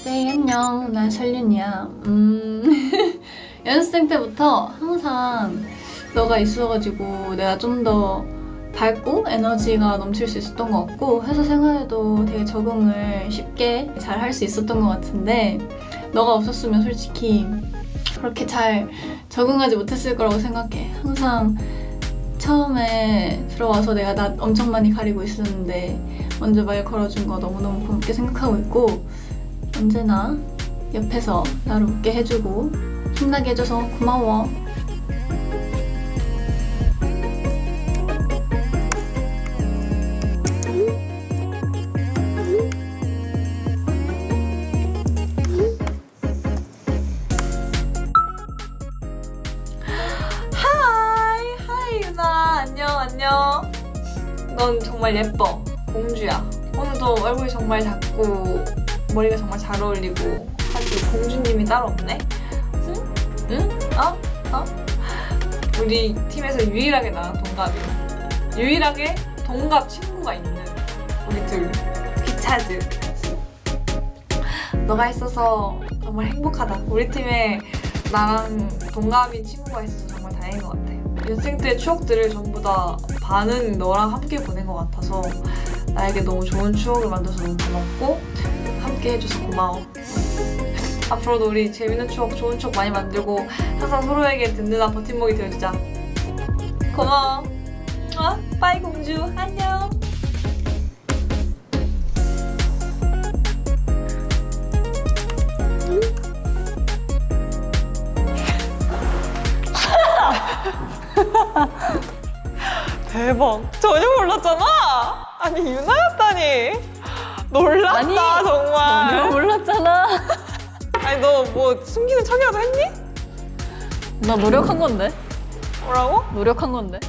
네, 안녕. 난 샬륜이야. 연습생 때부터 항상 너가 있어가지고 내가 좀 더 밝고 에너지가 넘칠 수 있었던 것 같고 회사 생활에도 되게 적응을 쉽게 잘 할 수 있었던 것 같은데 너가 없었으면 솔직히 그렇게 잘 적응하지 못했을 거라고 생각해. 항상 처음에 들어와서 내가 낯 엄청 많이 가리고 있었는데 먼저 말 걸어준 거 너무너무 고맙게 생각하고 있고 언제나 옆에서 나를 웃게 해주고 힘나게 해줘서 고마워. 하이 유나. 안녕. 넌 정말 예뻐. 공주야. 오늘도 얼굴이 정말 작고 머리가 정말 잘 어울리고 아주 공주님이 따로 없네? 응? 우리 팀에서 유일하게 나랑 동갑이야. 유일하게 동갑 친구가 있는 우리 둘 귀차즈. 너가 있어서 정말 행복하다. 우리 팀에 나랑 동갑인 친구가 있어서 정말 다행인 것 같아. 연생 때 추억들을 전부 다 반은 너랑 함께 보낸 것 같아서 나에게 너무 좋은 추억을 만들어서 너무 고맙고 함께 해줘서 고마워. 앞으로도 우리 재밌는 추억, 좋은 추억 많이 만들고 항상 서로에게 든든한 버팀목이 되어주자. 고마워. 빠이 공주. 안녕. 대박. 전혀 몰랐잖아. 아니 유나였다니. 놀랐다. 아니, 정말. 전혀 몰랐잖아. 아니 너 뭐 숨기는 척이라도 했니? 나 노력한 건데. 뭐라고? 노력한 건데.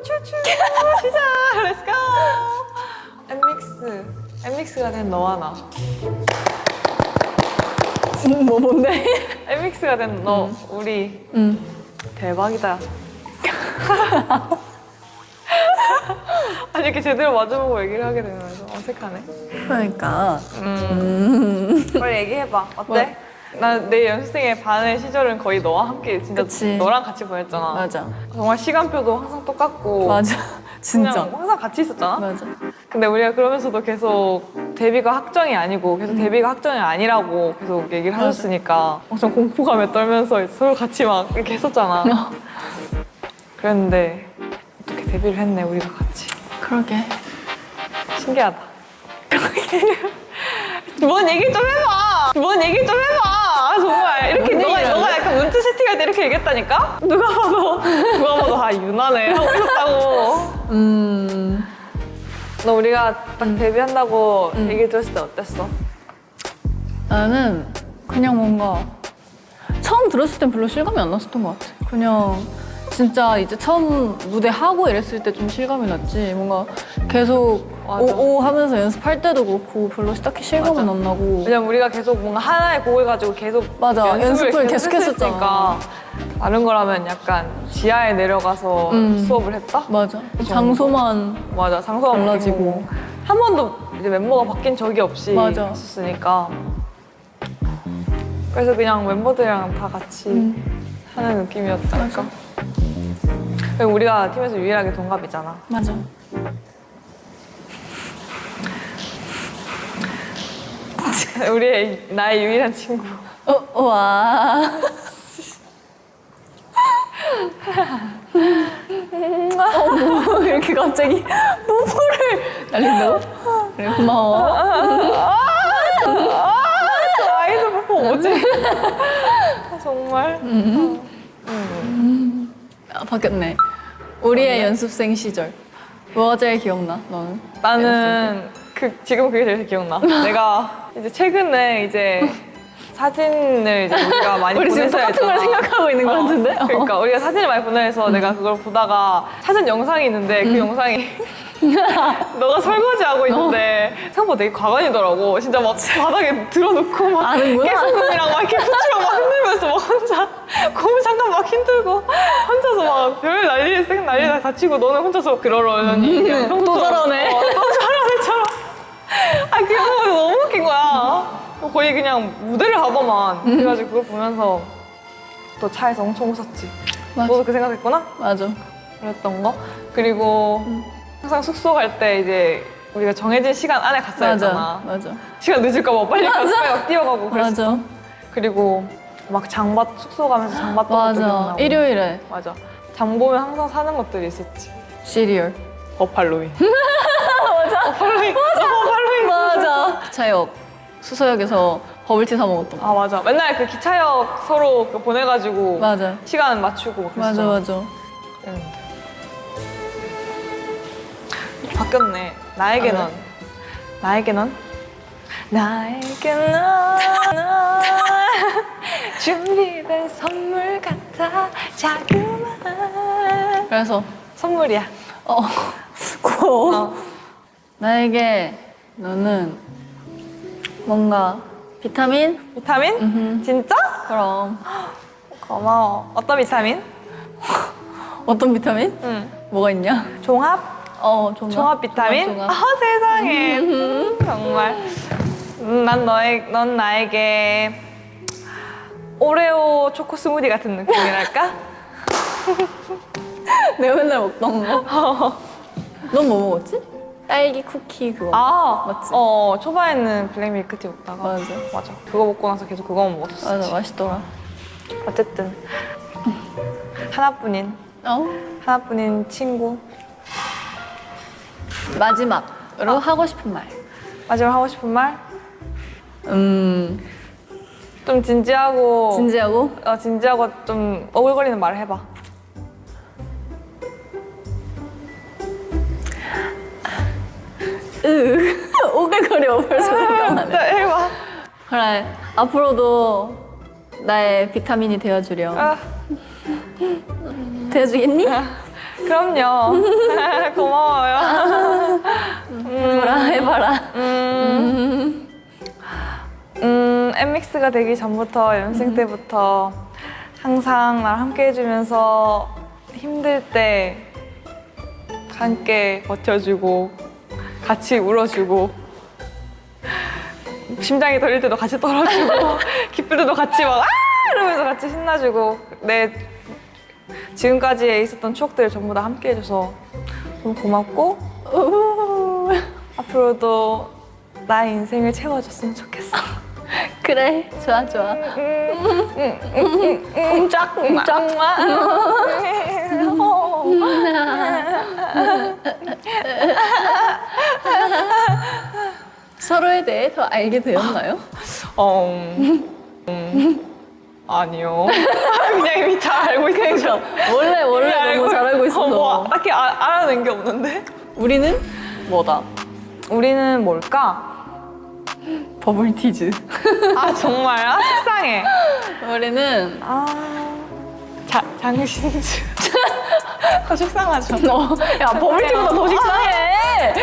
추추 시작. Let's go. 엠믹스가 된 너와 나. 뭔데? 엠믹스가 된 너. 우리 대박이다. 아니 이렇게 제대로 마주보고 얘기를 하게 되면서 어색하네. 그러니까. 빨리 얘기해봐. 어때? 나 내 연습생의 반의 시절은 거의 너와 함께 진짜 그치. 너랑 같이 보냈잖아. 맞아. 정말 시간표도 항상 똑같고 맞아. 진짜. 그냥 항상 같이 있었잖아. 맞아. 근데 우리가 그러면서도 계속 데뷔가 확정이 아니고 계속 데뷔가 확정이 아니라고 계속 얘기를 맞아. 하셨으니까 엄청 공포감에 떨면서 서로 같이 막 이렇게 했었잖아. 그랬는데 어떻게 데뷔를 했네 우리가 같이. 그러게. 신기하다. 뭔 얘기 좀 해봐. 뭔 얘기 좀 해봐. 정말 이렇게 너가 약간 문자 채팅할 때 이렇게 얘기했다니까. 누가 봐도 아 유나네 하고 있었다고. 너 우리가 딱 데뷔한다고 얘기 들었을 때 어땠어? 나는 그냥 뭔가 처음 들었을 땐 별로 실감이 안 났었던 것 같아. 그냥 진짜 이제 처음 무대 하고 이랬을 때 좀 실감이 났지. 뭔가 계속 맞아. 오오 하면서 연습할 때도 그렇고 별로 딱히 실감은 맞아. 안 나고. 왜냐면 우리가 계속 뭔가 하나의 곡을 가지고 계속 맞아. 연습을 계속 했으니까 했었잖아. 다른 거라면 약간 지하에 내려가서 수업을 했다? 맞아. 장소만 맞아. 장소가 달라지고. 바뀌고 한 번도 이제 멤버가 바뀐 적이 없이 맞아. 했었으니까 그래서 그냥 멤버들이랑 다 같이 하는 느낌이었다니까. 그리고 우리가 팀에서 유일하게 동갑이잖아. 맞아. 나의 유일한 친구. 와. 뭐 이렇게 갑자기 뽀뽀를 날린다고? 그래 고마워. 아이돌 뽀뽀 뭐지? 정말. 아, 바뀌었네. 우리의 연습생 시절. 뭐가 제일 기억나? 너는? 나는 지금 그게 제일 기억나. 내가 이제 최근에 이제 사진을 이제 우리가 많이 우리 지금 보내서 똑같은 걸 생각하고 있는 것 같은데? 그러니까 우리가 사진을 많이 보내서 내가 그걸 보다가 사진 영상이 있는데 그 영상이 너가 설거지하고 있는데 생각보다 되게 과관이더라고. 진짜 막 바닥에 들어놓고 막 아는구나. 깨소금이랑 막 이렇게 부추랑 막 흔들면서 막 혼자 고무 잠깐 막 힘들고 혼자서 막 별 난리 다 다치고 너는 혼자서 그러려니 또 저러네. 또 저러네처럼. 아 그게 너무 웃긴 거야. 거의 그냥 무대를 하더만. 그래가지고 그걸 보면서 또 차에서 엄청 웃었지. 맞아. 너도 그 생각했구나? 맞아. 그랬던 거. 그리고 항상 숙소 갈 때 이제 우리가 정해진 시간 안에 갔어야 했잖아. 맞아. 시간 늦을까 봐 빨리 가서 빨리 막 뛰어가고 그랬어. 맞아. 그리고 막 장봤 숙소 가면서 장봤던 것도 맞아. 기억나고. 일요일에 맞아. 장 보면 항상 사는 것들이 있었지. 시리얼. 버팔로인. 맞아. 버팔로인. 버팔로인. 맞아. 기차역 수서역에서 버블티 사 먹었던 거. 아 맞아. 맨날 그 기차역 서로 그 보내가지고 맞아. 시간 맞추고 막 맞아 그랬었잖아. 맞아. 그랬는데. 바뀌었네. 나에게 아, 넌. 나에게 넌. 나에게 넌. 준비된 선물 같아. 자그마한 그래서 선물이야. 고 나에게 너는 뭔가 비타민? 비타민? 진짜? 그럼. 고마워. 어떤 비타민? 어떤 비타민? 응. 뭐가 있냐? 종합? 종합 비타민? 종합. 세상에. 정말. 넌 나에게 오레오 초코 스무디 같은 느낌이랄까? 내가 맨날 먹던 거. 넌 뭐 먹었지? 딸기 쿠키 그거. 맞지? 초반에는 블랙 밀크티 먹다가. 맞아. 그거 먹고 나서 계속 그거만 먹었었어. 맞아, 맛있더라. 어쨌든. 하나뿐인 친구. 마지막으로 하고 싶은 말. 마지막 하고 싶은 말? 음, 좀 진지하고. 진지하고 좀 오글거리는 말을 해봐. 오글거려 벌써 생각나네. 진짜 해봐. 그래, 앞으로도 나의 비타민이 되어주렴. 아, 되어주겠니? 그럼요. 고마워요. 해봐라. 엠믹스가 되기 전부터 연습생 때부터 항상 나랑 함께 해주면서 힘들 때 함께 버텨주고 같이 울어주고 심장이 떨릴 때도 같이 떨어주고 기쁠 때도 같이 막 이러면서 같이 신나주고 내 지금까지 있었던 추억들을 전부 다 함께 해줘서 너무 고맙고 앞으로도 나의 인생을 채워줬으면 좋겠어. 그래, 좋아. 웅짝. 서로에 대해 더 알게 되었나요? 아니요. 그냥 이미 잘 알고 있어요. 원래 너무 잘 알고 있어. 뭐, 딱히 알아낸 게 없는데? 우리는 뭐다? 우리는 뭘까? 버블티즈. 정말? 속상해. 우리는 장신주. 더 속상하죠. 야, 버블티보다 더 식상해.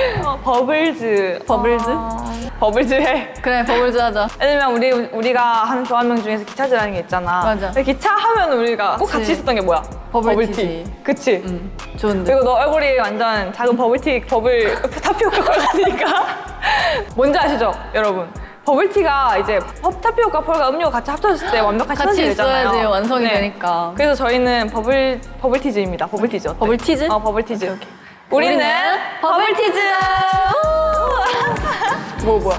버블즈. 버블즈 해. 그래, 버블즈 하자. 왜냐면 우리가 하는 조합명 중에서 기차즈라는 게 있잖아. 맞아. 근데 기차 하면 우리가 꼭 그치. 같이 있었던 게 뭐야? 버블티지. 그치? 좋은데. 그리고 너 얼굴이 완전 작은 버블 타피오카 펄 같으니까 뭔지 아시죠, 여러분? 버블티가 이제 타피오카 펄과 음료가 같이 합쳐졌을 때 완벽한 같이 시너지가 되잖아요. 있어야지 완성이 네. 되니까. 그래서 저희는 버블티즈입니다. 버블티즈 어때? 버블티즈? 버블티즈. 우리는 버블티즈. 뭐야?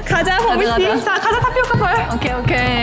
가자 버블티. 가자. 자, 가자 타피오카 펄. 오케이.